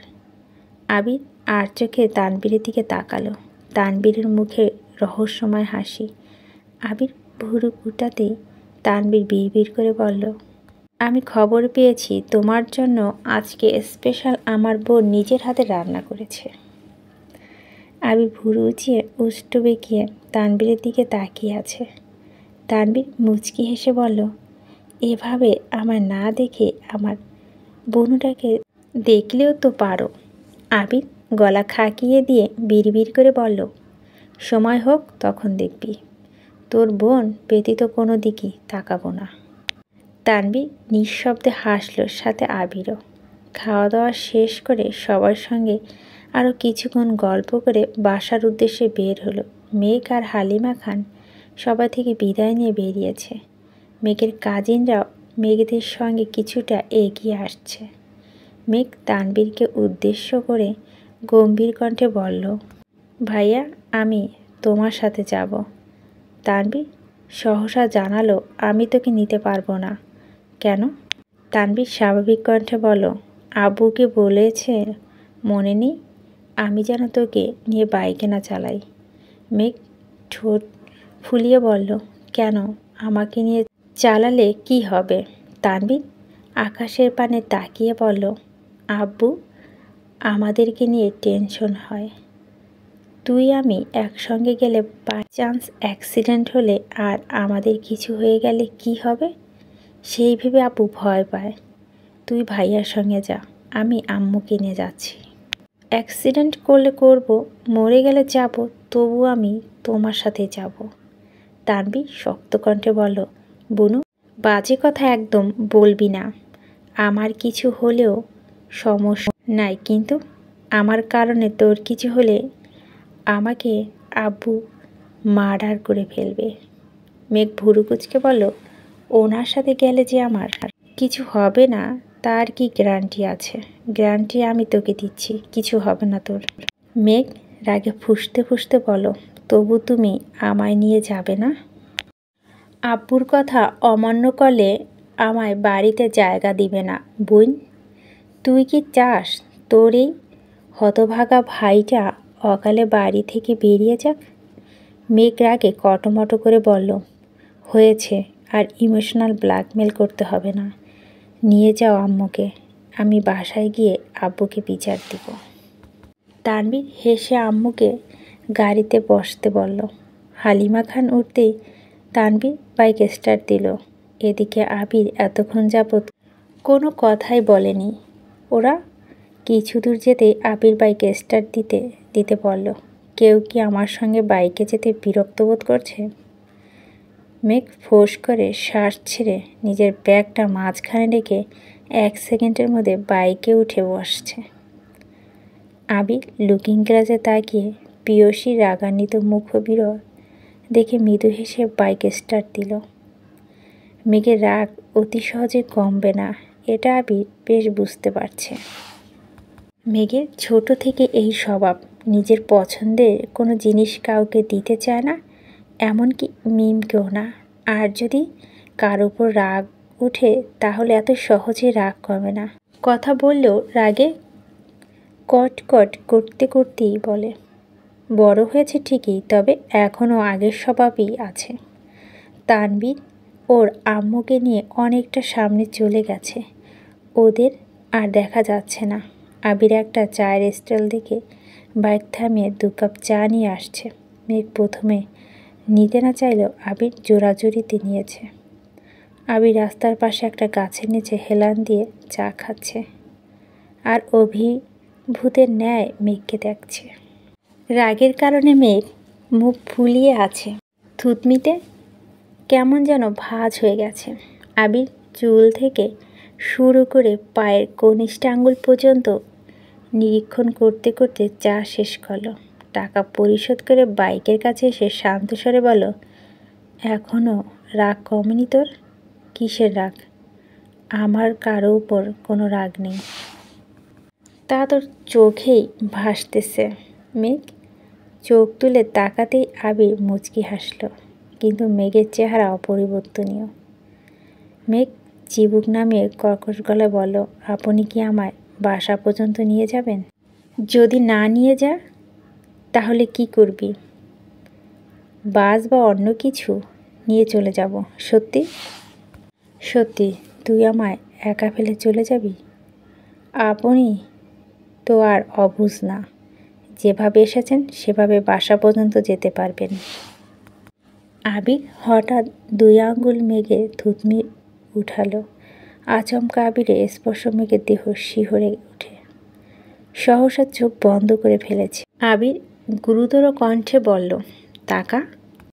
আবির আর চোখে তানবীরের দিকে তাকালো। তানবীরের মুখে রহস্যময় হাসি। আবির ভুরু কুটাতেই তানবীর বিড়বিড় করে বলল, আমি খবর পেয়েছি তোমার জন্য আজকে স্পেশাল আমার বোন নিজের হাতে রান্না করেছে। আবির ভুরু উঁচিয়ে উষ্ট বেঁকিয়ে তানবীরের দিকে তাকিয়ে আছে। তানবীর মুচকি হেসে বলল, এভাবে আমার না দেখে আমার বোনটাকে দেখলেও তো পারো। আবির গলা খাকিয়ে দিয়ে বিড়বিড় করে বলল, সময় হোক তখন দেখবি। তোর বোন ব্যতীত কোনো দিকই তাকাবো না। তানবীর নিঃশব্দে হাসল, সাথে আবিরও। খাওয়া দাওয়া শেষ করে সবার সঙ্গে আরও কিছুক্ষণ গল্প করে বাসার উদ্দেশ্যে বের হলো। মেঘ আর হালিমা খান সবাই থেকে বিদায় নিয়ে বেরিয়েছে। মেঘের কাজিনরাও মেঘদের সঙ্গে কিছুটা এগিয়ে আসছে। মেঘ তানবীরকে উদ্দেশ্য করে গম্ভীর কণ্ঠে বলল, ভাইয়া আমি তোমার সাথে যাব। তানবীর সহসা জানালো, আমি তোকে নিতে পারবো না। কেন? তানবীর স্বাভাবিক কণ্ঠে বলল, আব্বুকে বলেছে মনে নেই আমি যেন তোকে নিয়ে বাইকে না চালাই। মেঘ ঠোঁট ফুলিয়ে বলল, কেন? আমাকে নিয়ে চালালে কি হবে? তানবীর আকাশের পানে তাকিয়ে বলল, আব্বু আমাদেরকে নিয়ে টেনশন হয়। তুই আমি একসঙ্গে গেলে বাই চান্স অ্যাক্সিডেন্ট হলে আর আমাদের কিছু হয়ে গেলে কি হবে সেই ভেবে আব্বু ভয় পায়। তুই ভাইয়ার সঙ্গে যা, আমি আম্মুকে নিয়ে যাচ্ছি। অ্যাক্সিডেন্ট করলে করব, মরে গেলে যাব, তবু আমি তোমার সাথে যাব। তানবীর শক্ত কণ্ঠে বলল, বুনু বাজে কথা একদম বলবি না। আমার কিছু হলেও সমস্যা নাই, কিন্তু আমার কারণে তোর কিছু হলে আমাকে আব্বু মার্ডার করে ফেলবে। মেঘ ভুরু কুচকে বলল, ওনার সাথে গেলে যে আমার কিছু হবে না তার কি গ্যারান্টি আছে? গ্যারান্টি আমি তোকে দিচ্ছি, কিছু হবে না তোর। মেঘ রাগে ফুঁসতে ফুঁসতে বলো, তবু তুমি আমায় নিয়ে যাবে না? আব্বুর কথা অমান্য করলে আমায় বাড়িতে জায়গা দিবে না। বোন, তুই কি চাস তোর এই হতভাগা ভাইটা অকালে বাড়ি থেকে বেরিয়ে যাক? মেঘ রাগে কটমটো করে বলল, হয়েছে, আর ইমোশনাল ব্ল্যাকমেল করতে হবে না। নিয়ে যাও আম্মুকে, আমি বাসায় গিয়ে আব্বুকে বিচার দিব। তানবীর হেসে আম্মুকে গাড়িতে বসতে বলল। হালিমা খান উঠতেই তানবীর বাইক স্টার্ট দিল। এদিকে আবির এতক্ষণ যাবৎ কোনো কথাই বলেনি। ওরা কিছু দূর যেতেই আবির বাইকে স্টার্ট দিতে দিতে বলল, কেউ কি আমার সঙ্গে বাইকে যেতে বিরক্ত বোধ করছে? মেঘ ফোঁস করে শ্বাস ছেড়ে নিজের ব্যাগটা মাঝখানে রেখে 1 সেকেন্ডের মধ্যে বাইকে উঠে বসছে। আবির লুকিং গ্লাসে তাকিয়ে পিয়সী রাগান্বিত মুখবিরর দেখে মৃদু হেসে বাইকে স্টার্ট দিল। মেঘের রাগ অতি সহজে কমবে না, এটা আবির বেশ বুঝতে পারছে। মেঘের ছোট থেকে এই স্বভাব, নিজের পছন্দের কোনো জিনিস কাউকে দিতে চায় না, এমনকি মিমকেও না। আর যদি কার উপর রাগ উঠে তাহলে এত সহজে রাগ কমে না। কথা বললেও রাগে কটকট করতে করতেই বলে, বড় হয়েছে ঠিকই, তবে এখনও আগের স্বভাবই আছে। তানবীর ওর আম্মুকে নিয়ে অনেকটা সামনে চলে গেছে, ওদের আর দেখা যাচ্ছে না। আবির একটা চায়ের স্টল দেখে বাইক থামিয়ে 2 কাপ চা নিয়ে আসছে। মেঘ প্রথমে নিতে না চাইলেও আবির জোরাজুরিতে নিয়েছে। আবির রাস্তার পাশে একটা গাছের নিচে হেলান দিয়ে চা খাচ্ছে আর অভিভূতের ন্যায় মেঘকে দেখছে। রাগের কারণে মেঘ মুখ ফুলিয়ে আছে, থুতনিতে কেমন যেন ভাঁজ হয়ে গেছে। আবির চুল থেকে শুরু করে পায়ের কনিষ্ঠ আঙুল পর্যন্ত নিরীক্ষণ করতে করতে চা শেষ করলো। টাকা পরিশোধ করে বাইকের কাছে এসে শান্ত স্বরে বলল, এখনও রাগ কমেনি তোর? কিসের রাগ? আমার কারো উপর কোনো রাগ নেই, তা তোর চোখেই ভাসতেছে। মেঘ চোখ তুলে তাকাতেই আবির মুচকি হাসল, কিন্তু মেঘের চেহারা অপরিবর্তনীয়। মেঘ চিবুক নামিয়ে কর্কশ গলায় বলল, আপনি কি আমায় বাসা পর্যন্ত নিয়ে যাবেন? যদি না নিয়ে যা তাহলে কি করবি? বাস বা অন্য কিছু নিয়ে চলে যাব। সত্যি? সত্যি তুই আমায় একা ফেলে চলে যাবি? আপনি তো আর অবুঝ না, যেভাবে এসেছেন সেভাবে বাসা পর্যন্ত যেতে পারবেন। আবির হঠাৎ 2 আঙ্গুল মেঘের থুতনি উঠালো। আচমকা আবিরের স্পর্শ মেঘের দেহ শিহরে ওঠে, সহসা চোখ বন্ধ করে ফেলেছে। আবির গুরুতর কণ্ঠে বলল, তাকা।